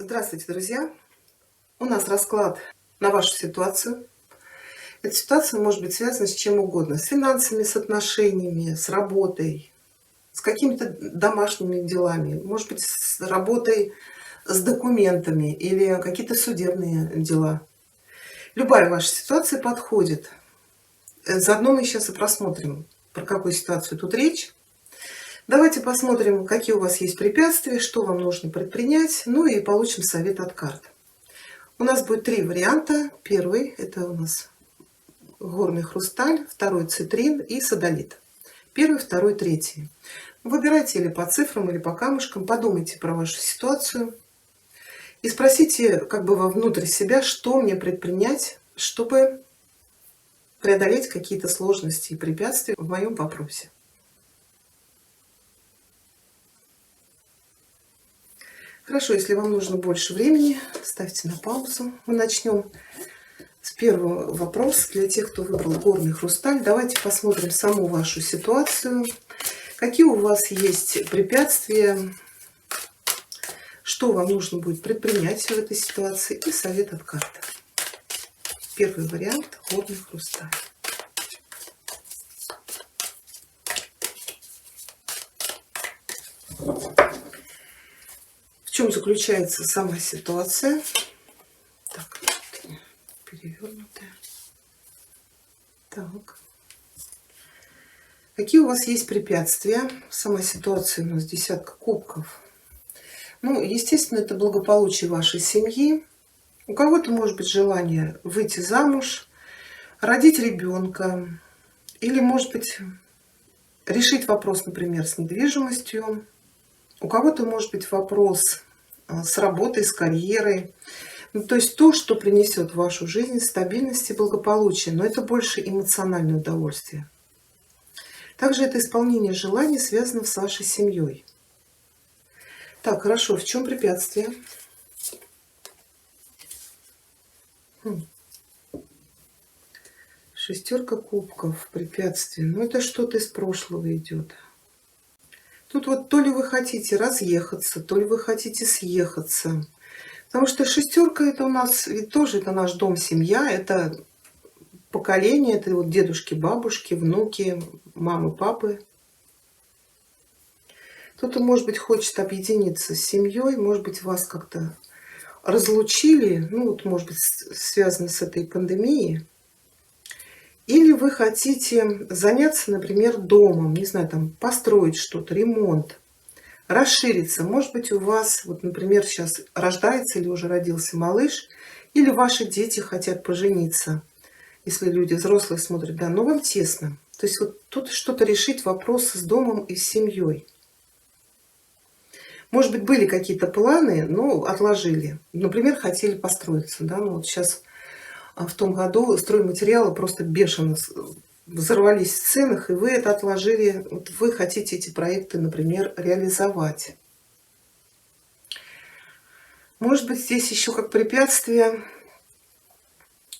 Здравствуйте, друзья! У нас расклад на вашу ситуацию. Эта ситуация может быть связана с чем угодно. С финансами, с отношениями, с работой, с какими-то домашними делами. Может быть, с работой, с документами или какие-то судебные дела. Любая ваша ситуация подходит. Заодно мы сейчас и просмотрим, про какую ситуацию тут речь. Давайте посмотрим, какие у вас есть препятствия, что вам нужно предпринять, ну и получим совет от карт. У нас будет три варианта. Первый – это у нас горный хрусталь, второй – цитрин и содолит. Первый, второй, третий. Выбирайте или по цифрам, или по камушкам, подумайте про вашу ситуацию и спросите как бы вовнутрь себя, что мне предпринять, чтобы преодолеть какие-то сложности и препятствия в моем вопросе. Хорошо, если вам нужно больше времени, ставьте на паузу. Мы начнем с первого вопроса для тех, кто выбрал горный хрусталь. Давайте посмотрим саму вашу ситуацию. Какие у вас есть препятствия, что вам нужно будет предпринять в этой ситуации и совет от карты. Первый вариант – горный хрусталь. В чем заключается сама ситуация? Так, перевернутая. Так. Какие у вас есть препятствия? Сама ситуация у нас десятка кубков. Ну, естественно, это благополучие вашей семьи. У кого-то может быть желание выйти замуж, родить ребенка. Или, может быть, решить вопрос, например, с недвижимостью. У кого-то может быть вопрос с работой, с карьерой. Ну, то есть то, что принесет в вашу жизнь стабильность и благополучие. Но это больше эмоциональное удовольствие. Также это исполнение желаний связано с вашей семьей. Так, хорошо. В чем препятствие? Шестерка кубков. Препятствие. Ну, это что-то из прошлого идет. Тут вот то ли вы хотите разъехаться, то ли вы хотите съехаться. Потому что шестерка это у нас ведь тоже это наш дом, семья, это поколение, это вот дедушки, бабушки, внуки, мамы, папы. Кто-то, может быть, хочет объединиться с семьей, может быть, вас как-то разлучили, ну вот, может быть, связано с этой пандемией. Или вы хотите заняться, например, домом, не знаю, там построить что-то, ремонт, расшириться. Может быть, у вас, вот, например, сейчас рождается или уже родился малыш, или ваши дети хотят пожениться. Если люди взрослые смотрят, да, но вам тесно. То есть вот тут что-то решить вопрос с домом и с семьей. Может быть, были какие-то планы, но отложили. Например, хотели построиться, да, ну вот сейчас в том году стройматериалы просто бешено взорвались в ценах, и вы это отложили. Вот вы хотите эти проекты, например, реализовать. Может быть, здесь еще как препятствие.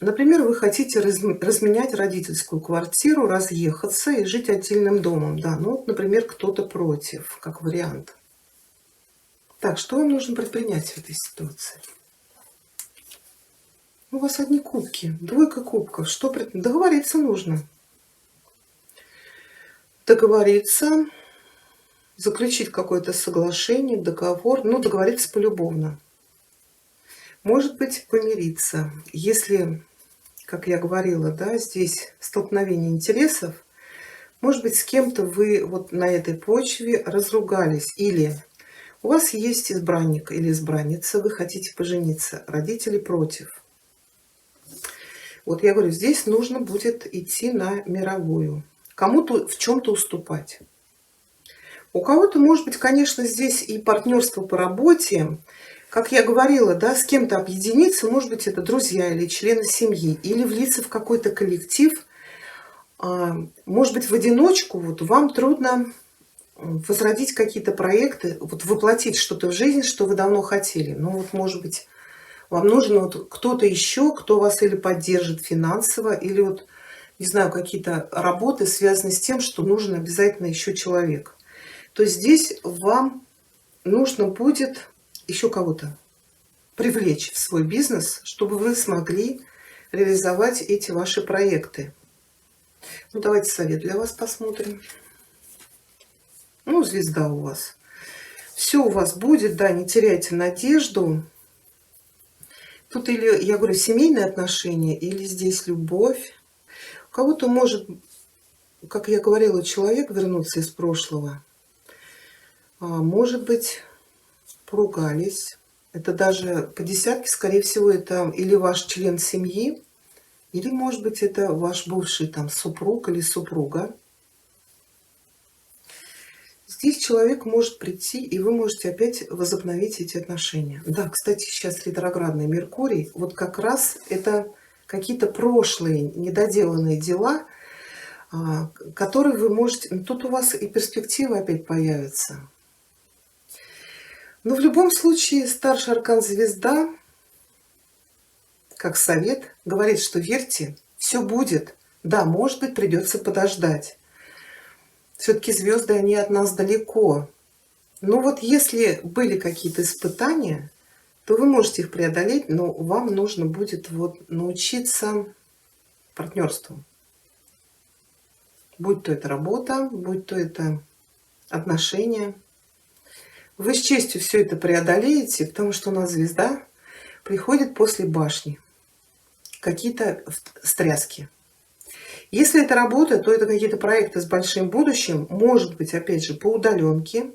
Например, вы хотите разменять родительскую квартиру, разъехаться и жить отдельным домом. Да, ну, вот, например, кто-то против, как вариант. Так, что вам нужно предпринять в этой ситуации? У вас одни кубки, двойка кубков. Что договориться нужно? Договориться, заключить какое-то соглашение, договор, ну, договориться полюбовно. Может быть, помириться. Если, как я говорила, да, здесь столкновение интересов, может быть, с кем-то вы вот на этой почве разругались. Или у вас есть избранник или избранница, вы хотите пожениться, родители против. Вот я говорю, здесь нужно будет идти на мировую. Кому-то в чем-то уступать. У кого-то, может быть, конечно, здесь и партнерство по работе. Как я говорила, да, с кем-то объединиться, может быть, это друзья или члены семьи, или влиться в какой-то коллектив. Может быть, в одиночку вот вам трудно возродить какие-то проекты, вот воплотить что-то в жизнь, что вы давно хотели. Ну вот, может быть, вам нужен вот кто-то еще, кто вас или поддержит финансово, или вот, не знаю, какие-то работы связаны с тем, что нужен обязательно еще человек. То есть здесь вам нужно будет еще кого-то. привлечь в свой бизнес, чтобы вы смогли реализовать эти ваши проекты. Ну, давайте совет для вас посмотрим. Ну, звезда у вас. Все у вас будет, да, не теряйте надежду. Тут или, я говорю, семейные отношения, или здесь любовь. У кого-то может, как я говорила, человек вернуться из прошлого. Может быть, поругались. Это даже по десятке, скорее всего, это или ваш член семьи, или, может быть, это ваш бывший там супруг или супруга. Здесь человек может прийти, и вы можете опять возобновить эти отношения. Да, кстати, сейчас ретроградный Меркурий. Вот как раз это какие-то прошлые недоделанные дела, которые вы можете... Тут у вас и перспективы опять появятся. Но в любом случае старший аркан звезда, как совет, говорит, что верьте, все будет. Да, может быть, придется подождать. Все-таки звезды, они от нас далеко. Но вот если были какие-то испытания, то вы можете их преодолеть, но вам нужно будет вот научиться партнерству. Будь то это работа, будь то это отношения. Вы с честью все это преодолеете, потому что у нас звезда приходит после башни. Какие-то встряски. Если это работа, то это какие-то проекты с большим будущим. Может быть, опять же, по удаленке.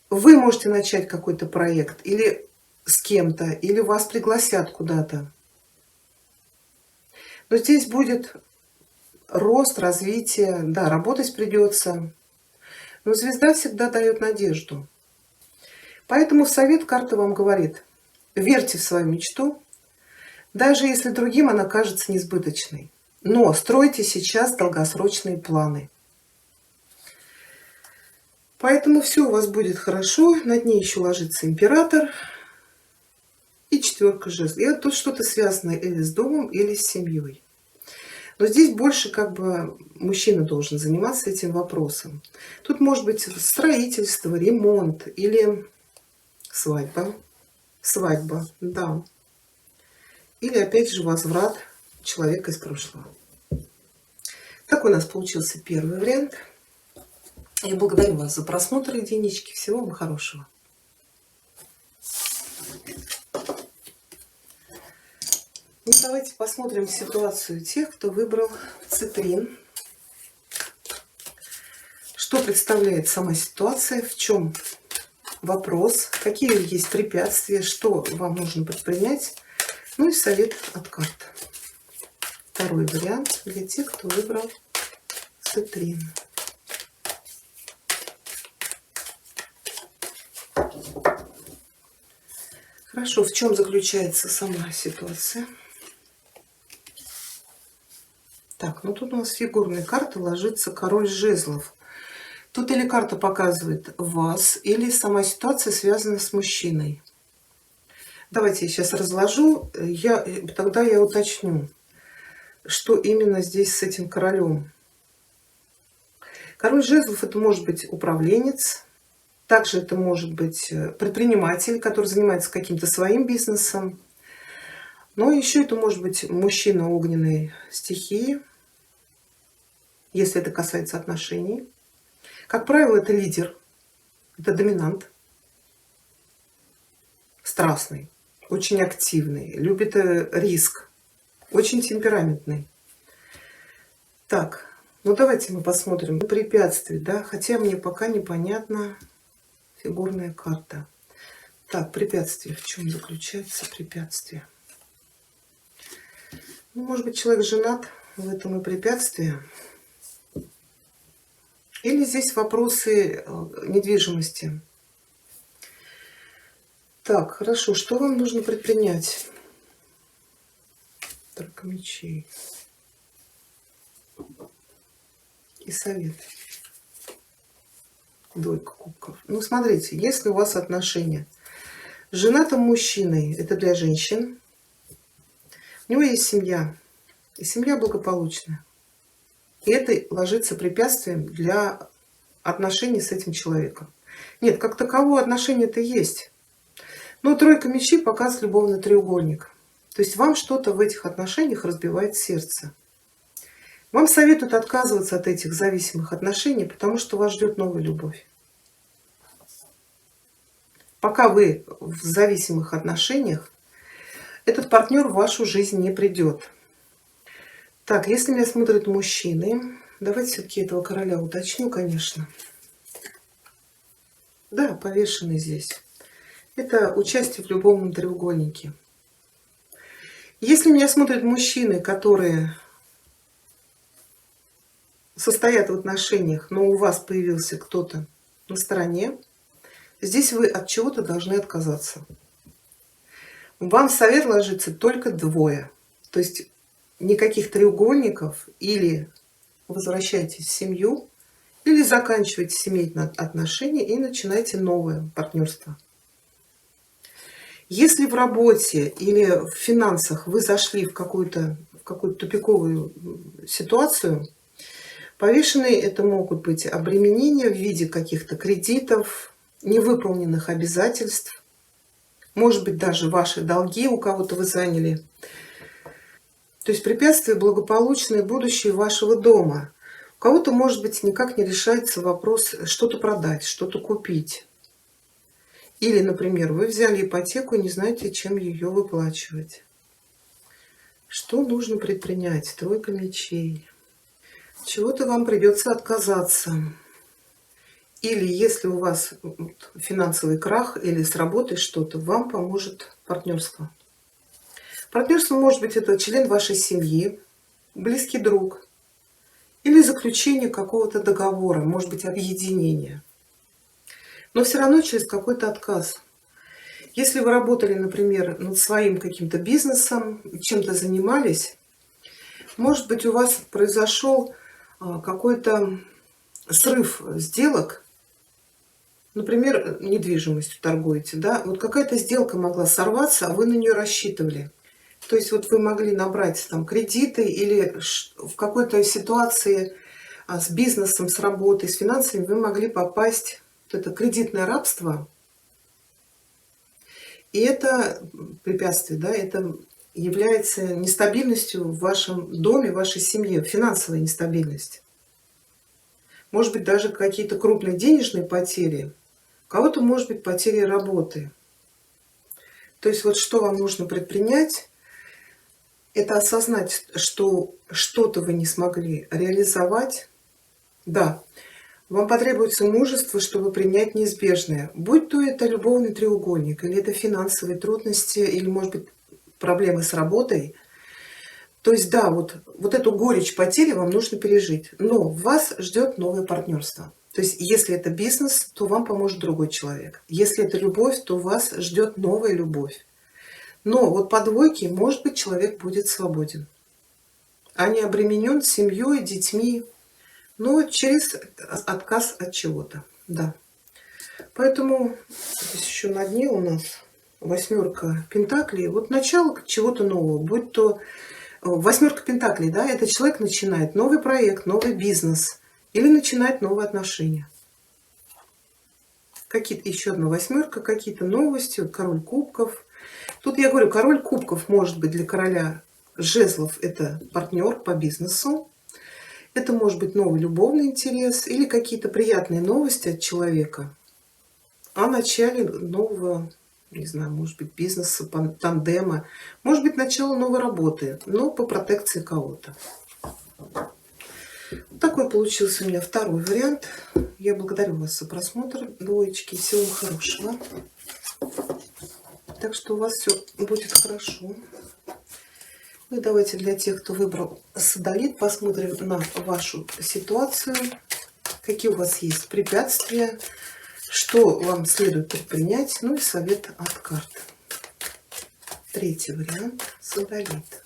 Вы можете начать какой-то проект или с кем-то, или вас пригласят куда-то. Но здесь будет рост, развитие. Да, работать придется. Но звезда всегда дает надежду. Поэтому совет карта вам говорит: верьте в свою мечту, даже если другим она кажется несбыточной. Но стройте сейчас долгосрочные планы. Поэтому все у вас будет хорошо. На дне еще ложится император и четверка жезлов. И вот тут что-то связанное или с домом, или с семьей. Но здесь больше как бы мужчина должен заниматься этим вопросом. Тут может быть строительство, ремонт или свадьба. Свадьба, да. Или опять же возврат человека из прошлого. Так у нас получился первый вариант. Я благодарю вас за просмотр, единички. Всего вам хорошего. Ну, давайте посмотрим ситуацию тех, кто выбрал цитрин. Что представляет сама ситуация, в чем вопрос, какие есть препятствия, что вам нужно предпринять. Ну и совет от карт. Второй вариант для тех, кто выбрал цитрин. Хорошо, в чем заключается сама ситуация? Так, ну тут у нас фигурная карта ложится король жезлов. Тут или карта показывает вас, или сама ситуация связана с мужчиной. Давайте я сейчас разложу, тогда я уточню, что именно здесь с этим королем. Король жезлов — это может быть управленец, также это может быть предприниматель, который занимается каким-то своим бизнесом. Но еще это может быть мужчина огненной стихии, если это касается отношений. Как правило, это лидер, это доминант, страстный, очень активный, любит риск, очень темпераментный. Так, ну давайте мы посмотрим препятствия, да, хотя мне пока непонятна фигурная карта. Так, препятствие, в чем заключается препятствие? Ну, может быть, человек женат, в этом и препятствие. Или здесь вопросы недвижимости. Так, хорошо, что вам нужно предпринять? Тройка мечей. И совет. Двойка кубков. Ну, смотрите, если у вас отношения с женатым мужчиной, это для женщин, у него есть семья, и семья благополучная. И это ложится препятствием для отношений с этим человеком. Нет, как таковое отношение-то есть. Но тройка мечей показывает любовный треугольник. То есть вам что-то в этих отношениях разбивает сердце. Вам советуют отказываться от этих зависимых отношений, потому что вас ждет новая любовь. Пока вы в зависимых отношениях, этот партнер в вашу жизнь не придет. Так, если меня смотрят мужчины, давайте все-таки этого короля уточню, конечно. Да, повешенный здесь. Это участие в любовном треугольнике. Если меня смотрят мужчины, которые состоят в отношениях, но у вас появился кто-то на стороне, здесь вы от чего-то должны отказаться. Вам в совет ложится только двое. То есть никаких треугольников, или возвращайтесь в семью, или заканчивайте семейные отношения и начинайте новое партнерство. Если в работе или в финансах вы зашли в какую-то тупиковую ситуацию, повешенные это могут быть обременения в виде каких-то кредитов, невыполненных обязательств, может быть, даже ваши долги у кого-то вы заняли. То есть препятствие благополучное будущее вашего дома. У кого-то, может быть, никак не решается вопрос что-то продать, что-то купить. Или, например, вы взяли ипотеку и не знаете, чем ее выплачивать. Что нужно предпринять? Тройка мечей. Чего-то вам придется отказаться. Или если у вас финансовый крах или с работой что-то, вам поможет партнерство. Партнерство может быть это член вашей семьи, близкий друг. Или заключение какого-то договора, может быть объединение. Но все равно через какой-то отказ. Если вы работали, например, над своим каким-то бизнесом, чем-то занимались, может быть, у вас произошел какой-то срыв сделок, например, недвижимостью торгуете, да, вот какая-то сделка могла сорваться, а вы на нее рассчитывали. То есть вот вы могли набрать там кредиты или в какой-то ситуации с бизнесом, с работой, с финансами вы могли попасть в это кредитное рабство. И это препятствие, да, это является нестабильностью в вашем доме, в вашей семье, финансовая нестабильность. Может быть, даже какие-то крупные денежные потери. У кого-то может быть потеря работы. То есть вот что вам нужно предпринять, это осознать, что что-то вы не смогли реализовать. Да, вам потребуется мужество, чтобы принять неизбежное. Будь то это любовный треугольник, или это финансовые трудности, или, может быть, проблемы с работой. То есть, да, вот эту горечь потери вам нужно пережить. Но вас ждет новое партнерство. То есть, если это бизнес, то вам поможет другой человек. Если это любовь, то вас ждет новая любовь. Но вот по двойке, может быть, человек будет свободен. А не обременен семьей, детьми, но через отказ от чего-то. Да. Поэтому здесь еще на дне у нас восьмерка пентаклей. Вот начало чего-то нового, будь то восьмерка пентаклей, да, это человек начинает новый проект, новый бизнес или начинает новые отношения. Какие-то еще одна восьмерка, какие-то новости, вот король кубков. Тут я говорю, король кубков может быть для короля жезлов это партнер по бизнесу. Это может быть новый любовный интерес или какие-то приятные новости от человека о начале нового, не знаю, может быть, бизнеса, тандема, может быть, начало новой работы, но по протекции кого-то. Такой получился у меня второй вариант. Я благодарю вас за просмотр, двоечки. Всего хорошего. Так что у вас все будет хорошо. Ну и давайте для тех, кто выбрал содолит, посмотрим на вашу ситуацию. Какие у вас есть препятствия, что вам следует предпринять. Ну и совет от карт. Третий вариант. Содолит.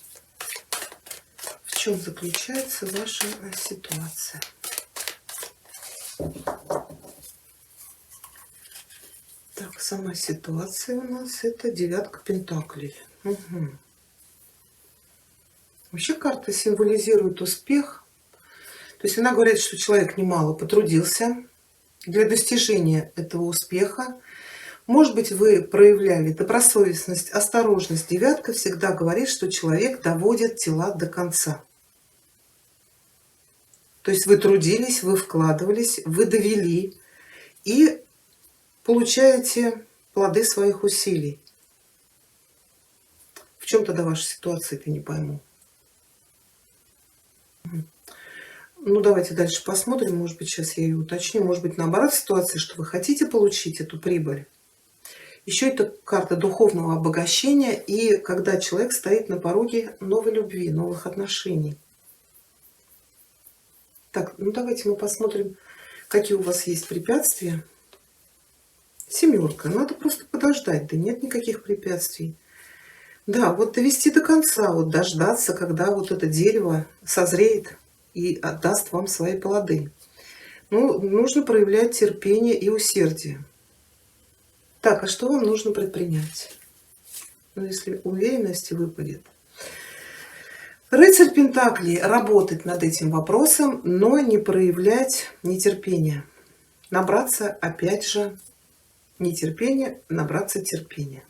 В чем заключается ваша ситуация? Так, сама ситуация у нас это девятка пентаклей. Угу. Вообще карта символизирует успех. То есть она говорит, что человек немало потрудился для достижения этого успеха. Может быть, вы проявляли добросовестность, осторожность. Девятка всегда говорит, что человек доводит дела до конца. То есть вы трудились, вы вкладывались, вы довели и получаете плоды своих усилий. В чем тогда ваша ситуация, это не пойму. Ну, давайте дальше посмотрим. Может быть, сейчас я ее уточню. Может быть, наоборот ситуация, что вы хотите получить эту прибыль. Еще это карта духовного обогащения, и когда человек стоит на пороге новой любви, новых отношений. Так, ну давайте мы посмотрим, какие у вас есть препятствия. Семерка. Надо просто подождать. Да нет никаких препятствий. Да, вот довести до конца, вот дождаться, когда вот это дерево созреет и отдаст вам свои плоды. Ну, нужно проявлять терпение и усердие. Так, а что вам нужно предпринять? Ну, если уверенности выпадет. Рыцарь Пентаклей. Работать над этим вопросом, но не проявлять нетерпения. Набраться, опять же, нетерпения, набраться терпения.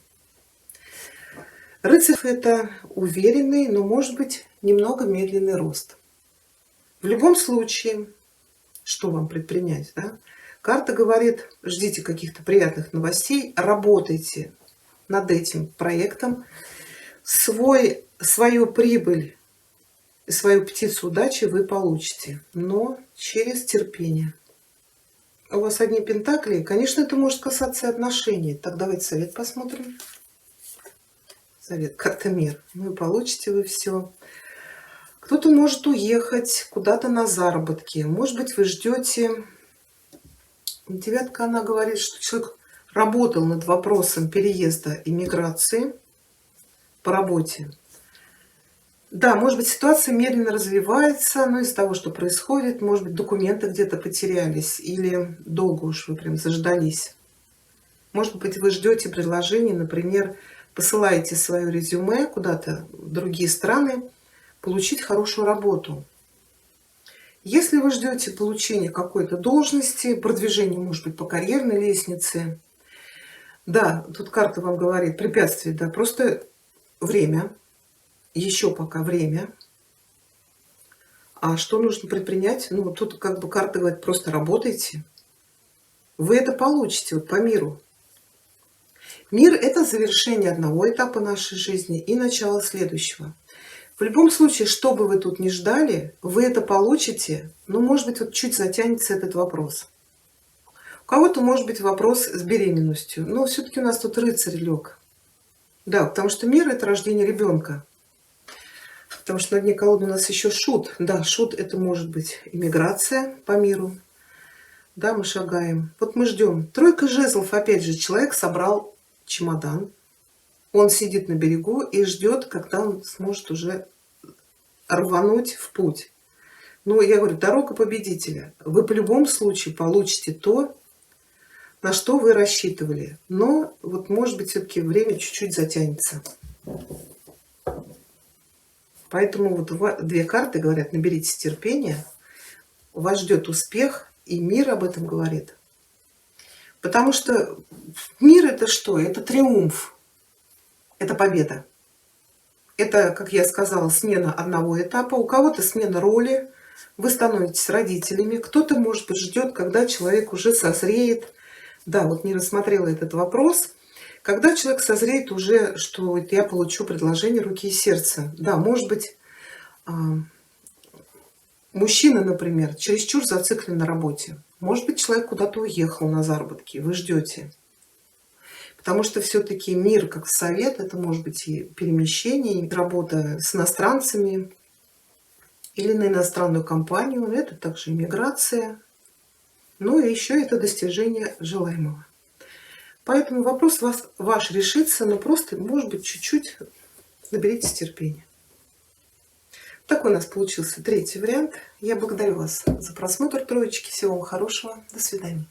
Рыцарь — это уверенный, но, может быть, немного медленный рост. В любом случае, что вам предпринять, да? Карта говорит, ждите каких-то приятных новостей, работайте над этим проектом. Свою прибыль, свою птицу удачи вы получите, но через терпение. У вас одни пентакли, конечно, это может касаться и отношений. Так, давайте совет посмотрим. Совет, карта мир. Ну и получите вы все. Кто-то может уехать куда-то на заработки. Может быть, вы ждете. Девятка, она говорит, что человек работал над вопросом переезда и миграции по работе. Да, может быть, ситуация медленно развивается, но из-за того, что происходит, может быть, документы где-то потерялись или долго уж вы прям заждались. Может быть, вы ждете предложений, например, посылаете свое резюме куда-то в другие страны, получить хорошую работу. Если вы ждете получения какой-то должности, продвижения, может быть, по карьерной лестнице, да, тут карта вам говорит, препятствие, да, просто время, еще пока время. А что нужно предпринять? Ну, вот тут как бы карта говорит, просто работайте. Вы это получите вот по миру. Мир — это завершение одного этапа нашей жизни и начало следующего. В любом случае, что бы вы тут ни ждали, вы это получите, но, может быть, вот чуть затянется этот вопрос. У кого-то может быть вопрос с беременностью, но все-таки у нас тут рыцарь лег. Да, потому что мир — это рождение ребенка. Потому что на дне колоды у нас еще шут. Да, шут — это может быть иммиграция по миру. Да, мы шагаем. Вот мы ждем. Тройка жезлов, опять же, человек собрал чемодан. Он сидит на берегу и ждет, когда он сможет уже рвануть в путь. Ну, я говорю, дорога победителя. Вы по любому случаю получите то, на что вы рассчитывали. Но вот, может быть, все-таки время чуть-чуть затянется. Поэтому вот две карты говорят, наберитесь терпения, вас ждет успех, и мир об этом говорит. Потому что мир — это что? Это триумф, это победа. Это, как я сказала, смена одного этапа, у кого-то смена роли, вы становитесь родителями, кто-то, может быть, ждет, когда человек уже созреет. Да, вот не рассмотрела этот вопрос. Когда человек созреет уже, что я получу предложение руки и сердца. Да, может быть, мужчина, например, чересчур зациклен на работе. Может быть, человек куда-то уехал на заработки, вы ждете. Потому что все-таки мир как совет, это может быть и перемещение, и работа с иностранцами или на иностранную компанию, это также иммиграция. Ну и еще это достижение желаемого. Поэтому вопрос ваш решится, но просто, может быть, чуть-чуть наберитесь терпения. Такой у нас получился третий вариант. Я благодарю вас за просмотр троечки. Всего вам хорошего. До свидания.